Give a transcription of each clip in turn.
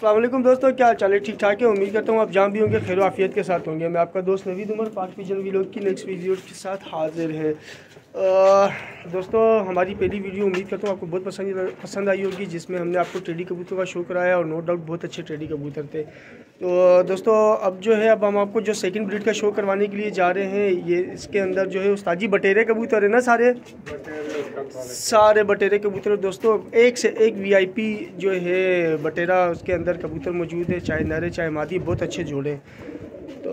अस्सलाम वालेकुम दोस्तों, क्या हाल चाल है? ठीक ठाक है। उम्मीद करता हूँ आप जहाँ भी होंगे खैर आफियत के साथ होंगे। मैं आपका दोस्त नवीद उमर पाक पिजन व्लॉग की नेक्स्ट वीडियो के साथ हाजिर है। दोस्तों, हमारी पहली वीडियो उम्मीद करता हूँ आपको बहुत पसंद आई होगी, जिसमें हमने आपको टेडी कबूतर का शो कराया और नो डाउट बहुत अच्छे टेडी कबूतर थे। तो दोस्तों अब जो है अब हम आपको जो सेकंड ब्रीड का शो करवाने के लिए जा रहे हैं, ये इसके अंदर जो है उस्ताद जी बटेरे कबूतर है ना, सारे बटेरे कबूतर। दोस्तों एक से एक वीआईपी जो है बटेरा उसके अंदर कबूतर मौजूद है, चाहे नरे चाहे मादी, बहुत अच्छे जोड़े। तो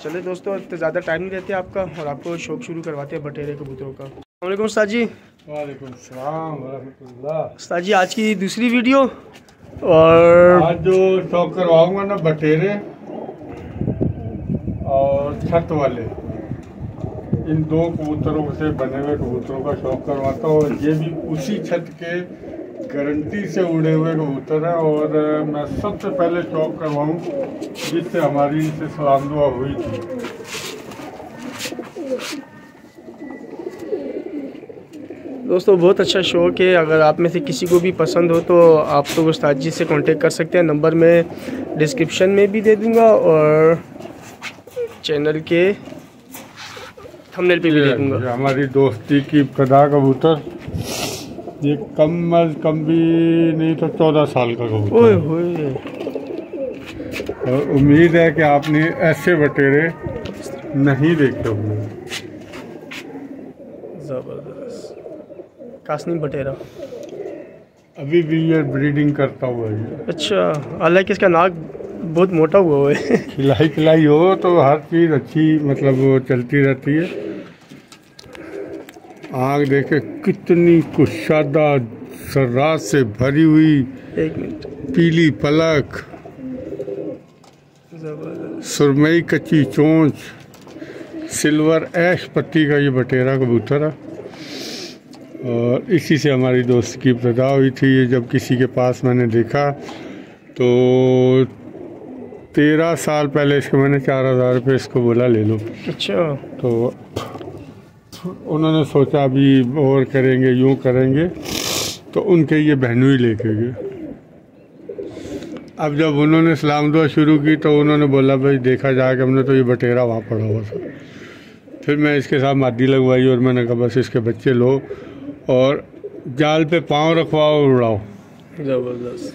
चले दोस्तों, तो ज़्यादा टाइम नहीं रहते आपका और आपको शौक शुरू करवाते हैं बटेरे कबूतरों का। अस्सलाम वालेकुम उस्ताद जी। वालेकुम सलाम व रहमतुल्लाह। उस्ताद जी आज की दूसरी वीडियो, और आज जो शौक करवाऊंगा ना बटेरे और छत वाले, इन दो कबूतरों से बने हुए कबूतरों का शौक करवाता हूँ। ये भी उसी छत के गारंटी से उड़े हुए कबूतर हैं और मैं सबसे पहले शौक करवाऊँ जिससे हमारी इनसे सलाम दुआ हुई थी। दोस्तों बहुत अच्छा शौक है। अगर आप में से किसी को भी पसंद हो तो आप तो उस्ताद जी से कांटेक्ट कर सकते हैं। नंबर मैं डिस्क्रिप्शन में भी दे दूंगा और चैनल के थंबनेल पे भी दे दूंगा। हमारी दोस्ती की इब्तिदा कबूतर, ये कम अज कम भी नहीं तो 14 साल का कबूतर। ओए होए। और उम्मीद है कि आपने ऐसे बटेरे नहीं देखे होंगे। ज़बरदस्त कासनी बटेरा अभी भी ये ब्रीडिंग करता हुआ है। अच्छा, हालांकि इसका नाक बहुत मोटा हुआ है। खिलाई हो तो हर चीज़ अच्छी मतलब वो चलती रहती है। आँख देखे कितनी कुशादा सर्रात से भरी हुई, एक मिनट, पीली पलक, सुरमई कच्ची चोंच, सिल्वर ऐश पत्ती का ये बटेरा कबूतर है। और इसी से हमारी दोस्ती की इब्तिदा हुई थी। ये जब किसी के पास मैंने देखा तो 13 साल पहले इसको मैंने 4000 रुपये इसको बोला ले लो। अच्छा, तो उन्होंने सोचा अभी और करेंगे, यूँ करेंगे, तो उनके ये बहनोई लेके गए। अब जब उन्होंने सलाम दुआ शुरू की तो उन्होंने बोला भाई देखा जाए कि हमने तो ये बटेरा वहाँ पड़ा हुआ था। फिर मैं इसके साथ मादी लगवाई और मैंने कहा बस इसके बच्चे लो और जाल पे पाँव रखवाओ और उड़ाओ। ज़बरदस्त।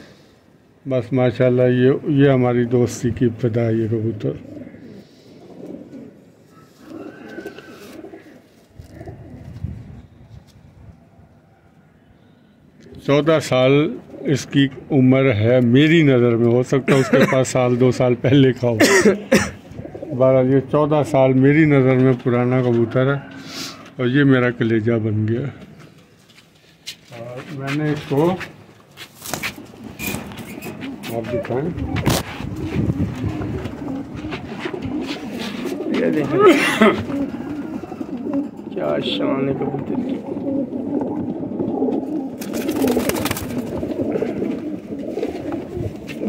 बस माशाल्लाह ये हमारी दोस्ती की इब्तिदा है ये कबूतर। चौदह साल इसकी उम्र है मेरी नज़र में, हो सकता है उसके पास साल 2 साल पहले का हो। बहरहाल ये 14 साल मेरी नज़र में पुराना कबूतर है और ये मेरा कलेजा बन गया। और मैंने इसको आप दिखाएं, ये देखें क्या शान है कबूतर की।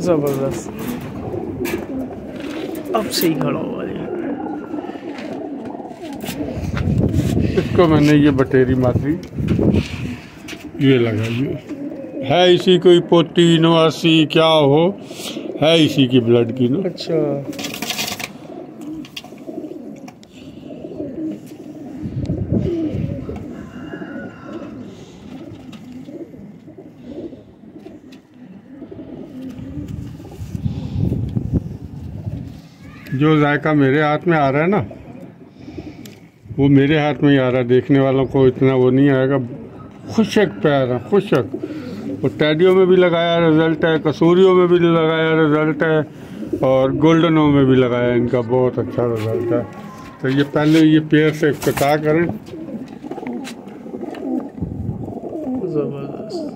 जबरदस्त, अब सही खड़ा हुआ है। इसको मैंने ये बटेरी मादी ये लगाई है इसी कोई पोती नवासी क्या हो, है इसी की ब्लड की ना। अच्छा, जो जायका मेरे हाथ में आ रहा है ना वो मेरे हाथ में ही आ रहा है। देखने वालों को इतना वो नहीं आएगा। खुशक पैर है, खुशक। वो टैडियों में भी लगाया रिज़ल्ट है, कसूरियों में भी लगाया रिज़ल्ट है और गोल्डनों में भी लगाया, इनका बहुत अच्छा रिज़ल्ट है। तो ये पहले ये पेयर से इफ्तिताह करें। ज़बरदस्त।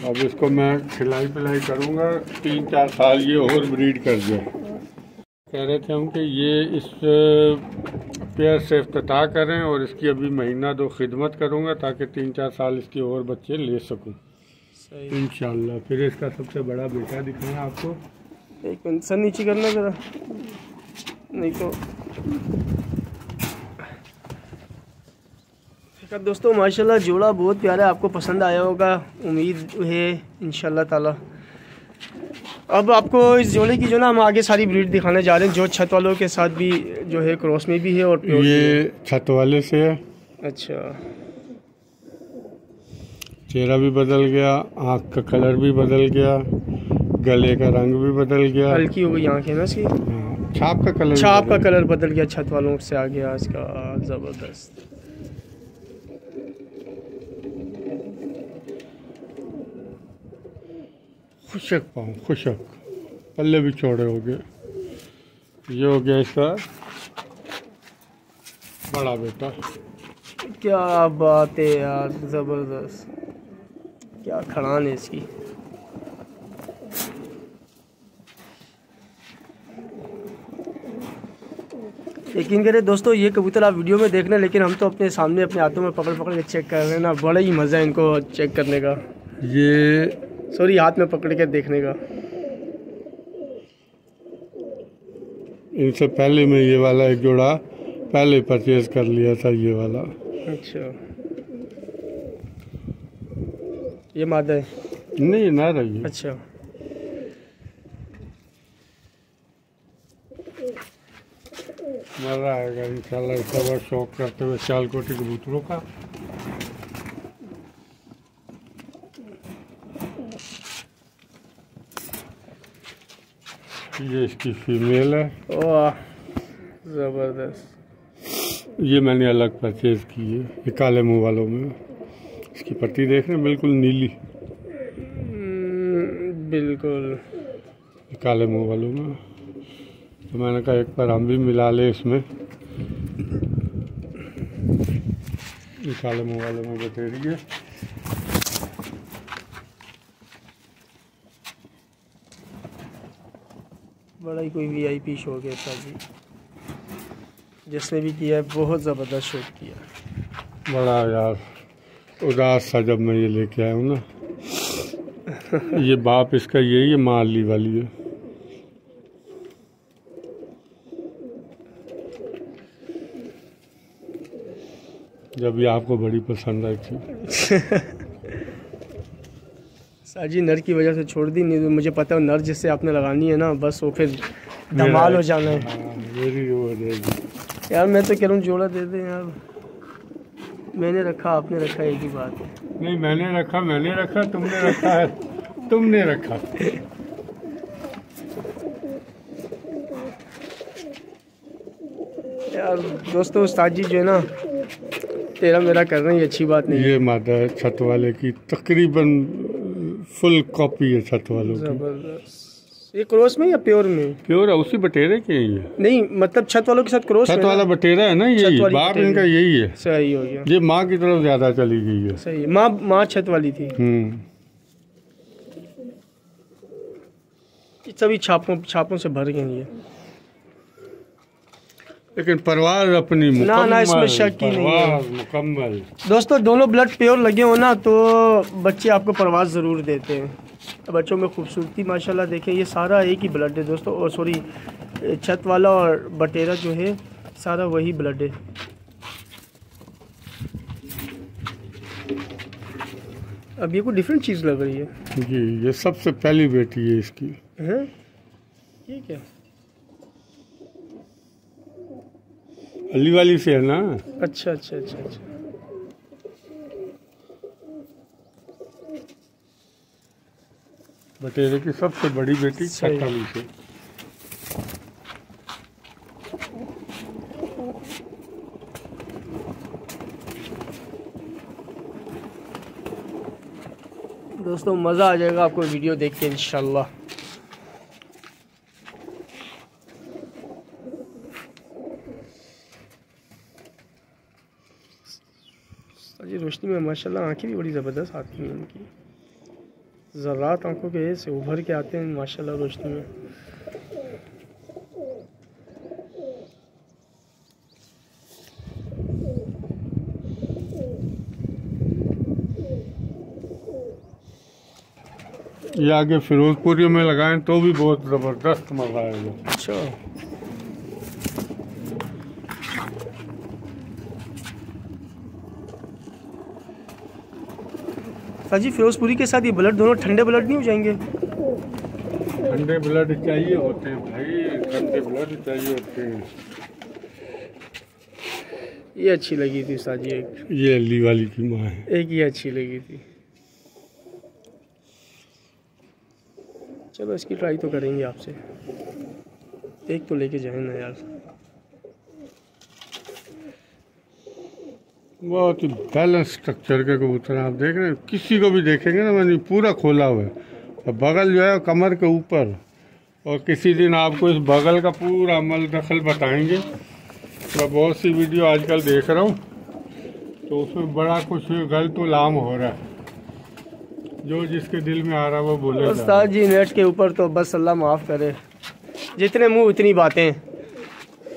अब इसको मैं खिलाई पिलाई करूँगा, 3-4 साल ये और ब्रीड कर दे। कह रहे थे हम कि ये इस पेयर से इफ्तिताह करें और इसकी अभी महीना 2 खिदमत करूँगा ताकि 3-4 साल इसके और बच्चे ले सकूँ इंशाल्लाह। फिर इसका सबसे बड़ा बेटा दिखाएं आपको। एक मिनट सर नीचे करना ज़रा, नहीं तो दोस्तों माशाल्लाह जोड़ा बहुत प्यारा है, आपको पसंद आया होगा, उम्मीद है इंशाल्लाह ताला। अब आपको इस जोड़े की जो ना हम आगे सारी ब्रीड दिखाने जा रहे हैं, जो छत वालों के साथ भी जो है क्रॉस में भी है और ये छत वाले से है। अच्छा, चेहरा भी बदल गया, आँख का कलर भी बदल गया, गले का रंग भी बदल गया, हल्की हो गई आँखें ना इसकी, छाप का कलर बदल गया, छत वालों से आ गया इसका। ज़बरदस्त। खुशक पाँव, खुशक, पल्ले भी चौड़े हो गए। ये हो गया इसका बड़ा बेटा। क्या बात है यार, ज़बरदस्त, क्या खड़ान है इसकी। यकीन करें दोस्तों, ये कबूतर आप वीडियो में देख रहे हैं, लेकिन हम तो अपने सामने अपने हाथों में पकड़ पकड़ के चेक कर रहे हैं ना, बड़ा ही मज़ा है इनको चेक करने का, ये सॉरी हाथ में पकड़ के देखने का। इनसे पहले मैं ये वाला एक जोड़ा पहले परचेज कर लिया था, ये वाला। अच्छा, ये मादा है? नहीं, ना रही। अच्छा, मजा आएगा इंशाल्लाह इसका बहुत शौक करते हुए सियालकोटी कबूतरों का। ये इसकी फीमेल है। वाह ज़बरदस्त। ये मैंने अलग परचेज की है, ये काले मुंह वालों में। इसकी पट्टी देख रहे हैं, बिल्कुल नीली, बिल्कुल काले मुंह वालों में। तो मैंने कहा एक बार हम भी मिला ले इसमें। ये काले मुंह वालों में बटेरी है। बड़ा ही कोई VIP शौक है सर जी, जिसने भी किया है बहुत ज़बरदस्त शौक किया। बड़ा यार उदास था जब मैं ये लेके आया हूँ ना। ये बाप इसका यही है, माँ अली वाली है। जब ये आपको बड़ी पसंद आई थी। साजी नर की वजह से छोड़ दी, नहीं तो मुझे पता है नर जिससे आपने लगानी है ना, बस वो फिर धमाल हो जाना है। मेरी वो रहेगी यार मैं तो कह रहा हूँ जोड़ा दे दे यार, मैंने रखा आपने रखा एक ही बात है। नहीं, मैंने रखा तुमने रखा है, तुमने रखा। यार दोस्तों उस्ताद जी जो है ना तेरा मेरा कर रहे हैं, ये अच्छी बात नहीं है। ये मादा है छत वाले की, तकरीबन फुल कॉपी है छत वालों की। जबरदस्त। ये क्रॉस में या प्योर में? प्योर है, उसी बटेरे के ही है। नहीं मतलब छत वालों के साथ क्रॉस, छत वाला बटेरा है ना, यही बाप इनका यही है। सही हो गया, ये माँ की तरफ ज्यादा चली गई है। सही है, माँ छत वाली थी। सभी छापों से भर गए ये, लेकिन परवाज अपनी मुकम्मल, ना इसमें शक ही नहीं है। मुकम्मल। दोस्तों दोनों ब्लड प्योर लगे हो ना तो बच्चे आपको परवाज ज़रूर देते हैं। बच्चों में खूबसूरती माशाल्लाह देखें, ये सारा एक ही ब्लड है दोस्तों, और सॉरी छत वाला और बटेरा जो है सारा वही ब्लड है। अब ये कोई डिफरेंट चीज़ लग रही है जी, ये सबसे पहली बेटी है इसकी। हैं? ये क्या? अली वाली से है ना। अच्छा अच्छा अच्छा अच्छा। बटेरे की सबसे बड़ी बेटी छत वाली से। दोस्तों मज़ा आ जाएगा आपको वीडियो देख के इंशाल्लाह। जी रोशनी में माशाल्लाह आंखें भी बड़ी ज़बरदस्त आती हैं इनकी, ज़रात आंखों के से उभर के आते हैं माशाल्लाह रोशनी में। ये आगे फिरोजपुरी में लगाएं तो भी बहुत ज़बरदस्त मज़ा आएगा। अच्छा उस्ताद जी फिरोजपुरी के साथ ये ब्लड दोनों ठंडे ब्लड नहीं हो जाएंगे? ठंडे ब्लड चाहिए होते हैं भाई, ठंडे ब्लड चाहिए होते हैं। ये अच्छी लगी थी उस्ताद जी, एक ये अली वाली की माँ है, एक ये अच्छी लगी थी। चलो इसकी ट्राई तो करेंगे आपसे, एक तो लेके जाए ना यार। बहुत ही बैलेंस स्ट्रक्चर के कबूतर हैं, आप देख रहे हैं। किसी को भी देखेंगे ना, मैंने पूरा खोला हुआ है, और बगल जो है कमर के ऊपर। और किसी दिन आपको इस बगल का पूरा अमल दखल बताएंगे। मैं बहुत सी वीडियो आजकल देख रहा हूँ, तो उसमें बड़ा कुछ गलत लाम हो रहा है। जो जिसके दिल में आ रहा है वो बोले। उस्ताद जी नेट के ऊपर तो बस अल्लाह माफ़ करे, जितने मुंह उतनी बातें,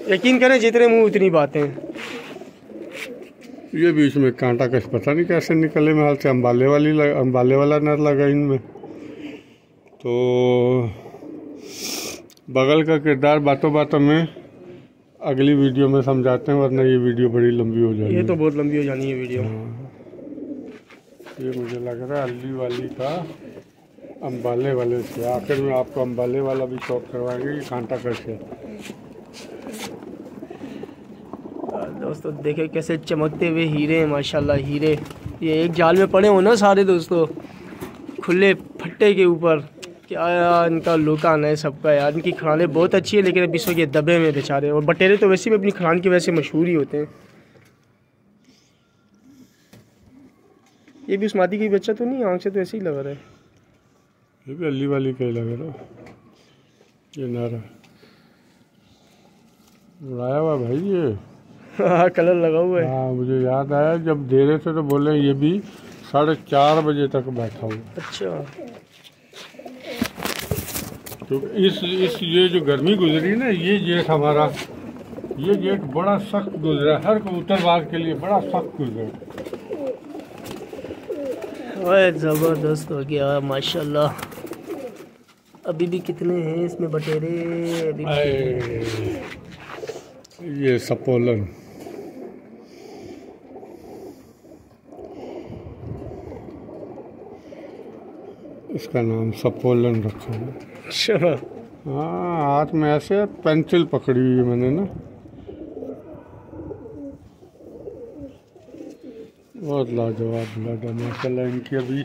यकीन करें जितने मुंह उतनी बातें। ये बीच में कांटा कस पता नहीं कैसे निकले, में हाल से अम्बाले वाला नर लगा इनमें। तो बगल का किरदार बातों बातों में अगली वीडियो में समझाते हैं, वरना ये वीडियो बड़ी लंबी हो जाएगी। ये तो बहुत लंबी हो जानी है वीडियो। ये मुझे लग रहा है अली वाली का अम्बाले वाले से। आखिर में आपको अम्बाले वाला भी शौक करवाएंगे कि कांटा कैसे। दोस्तों देखे कैसे चमकते हुए हीरे हैं, माशाल्लाह हीरे। ये एक जाल में पड़े हो ना सारे दोस्तों, खुले फट्टे के ऊपर। क्या यार इनका लुक आना है सबका यार। इनकी खरानें बहुत अच्छी है, लेकिन अब इस वक्त ये दबे में बेचारे। और बटेरे तो वैसे भी अपनी खरान की वजह से मशहूर ही होते हैं। ये भी उस मादी की बच्चा तो नहीं, आँख से तो ऐसे ही लग रहा है। ये भी अली वाली का ही लग रहा है। ये नारा उड़ाया हुआ भाई ये। हाँ कलर लगा हुआ है। हाँ मुझे याद आया, जब दे रहे थे तो बोले ये भी 4:30 बजे तक बैठा हुआ। अच्छा, तो इस ये जो गर्मी गुजरी ना, ये जेठ हमारा, ये जेठ बड़ा सख्त गुजरा, हर कबूतरबाज के लिए बड़ा सख्त गुजरा। ओए ज़बरदस्त हो गया माशाल्लाह। अभी भी कितने हैं इसमें बटेरे? अभी ये सपोलन, इसका नाम सपोलन रखा है। अच्छा, हाँ हाथ में ऐसे पेंसिल पकड़ी हुई है मैंने ना। बहुत लाजवाब ब्लड है माशाल्लाह। इनकी अभी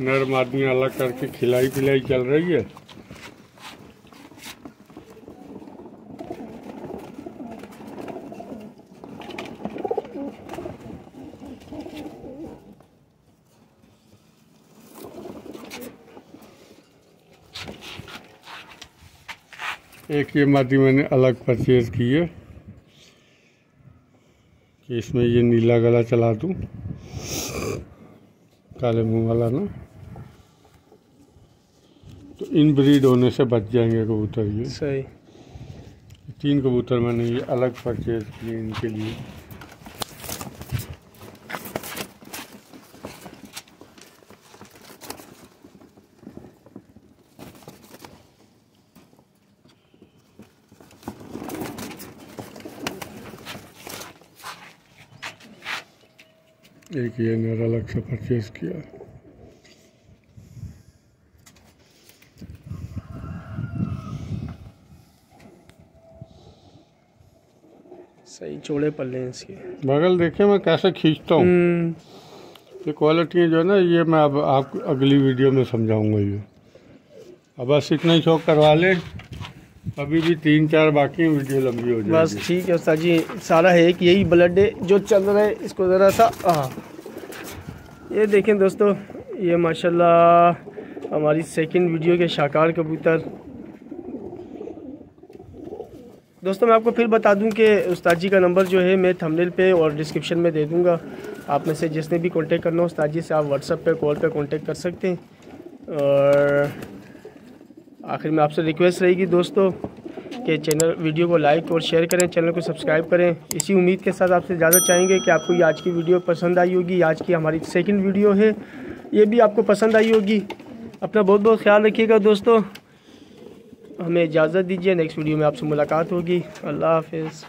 नर मादियाँ अलग करके खिलाई पिलाई चल रही है। एक ये मादी मैंने अलग परचेज की है कि इसमें ये नीला गला चला दूं, काले मुंह वाला ना, तो इन ब्रीड होने से बच जाएंगे कबूतर। ये सही। 3 कबूतर मैंने ये अलग परचेज किए इनके लिए। एक ये नर अलग से परचेज किया। सही चौड़े पल्ले हैं इसके। बगल देखे मैं कैसे खींचता हूँ। ये क्वालिटी जो है ना, ये मैं अब आपको अगली वीडियो में समझाऊंगा। ये अब बस इतना ही शौक करवा ले, अभी भी 3-4 बाकी वीडियो लंबी हो जाएगी। बस ठीक है उस्ताद जी, सारा है कि यही ब्लड है जो चल रहा है। इसको ज़रा सा ये देखें दोस्तों, ये माशाल्लाह हमारी सेकंड वीडियो के शाकार कबूतर। दोस्तों मैं आपको फिर बता दूं कि उस्ताद जी का नंबर जो है मैं थंबनेल पे और डिस्क्रिप्शन में दे दूंगा। आप में से जिसने भी कांटेक्ट करना हो उस्ताद जी से, आप व्हाट्सएप पे कॉल पे कांटेक्ट कर सकते हैं। और आखिर में आपसे रिक्वेस्ट रहेगी दोस्तों कि चैनल वीडियो को लाइक और शेयर करें, चैनल को सब्सक्राइब करें। इसी उम्मीद के साथ आपसे इजाज़त चाहेंगे कि आपको ये आज की वीडियो पसंद आई होगी। आज की हमारी सेकंड वीडियो है, ये भी आपको पसंद आई होगी। अपना बहुत बहुत ख्याल रखिएगा दोस्तों। हमें इजाज़त दीजिए, नेक्स्ट वीडियो में आपसे मुलाकात होगी। अल्लाह हाफ़िज़।